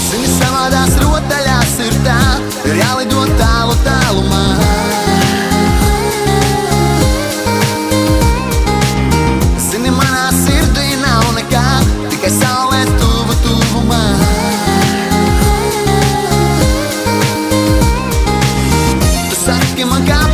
Zini, savādās rotaļās ir tā, ir jālido tālu tālumā. Zini, manā sirdī nav nekā, tikai saulē tuvu tuvumā. Tu saki man, kā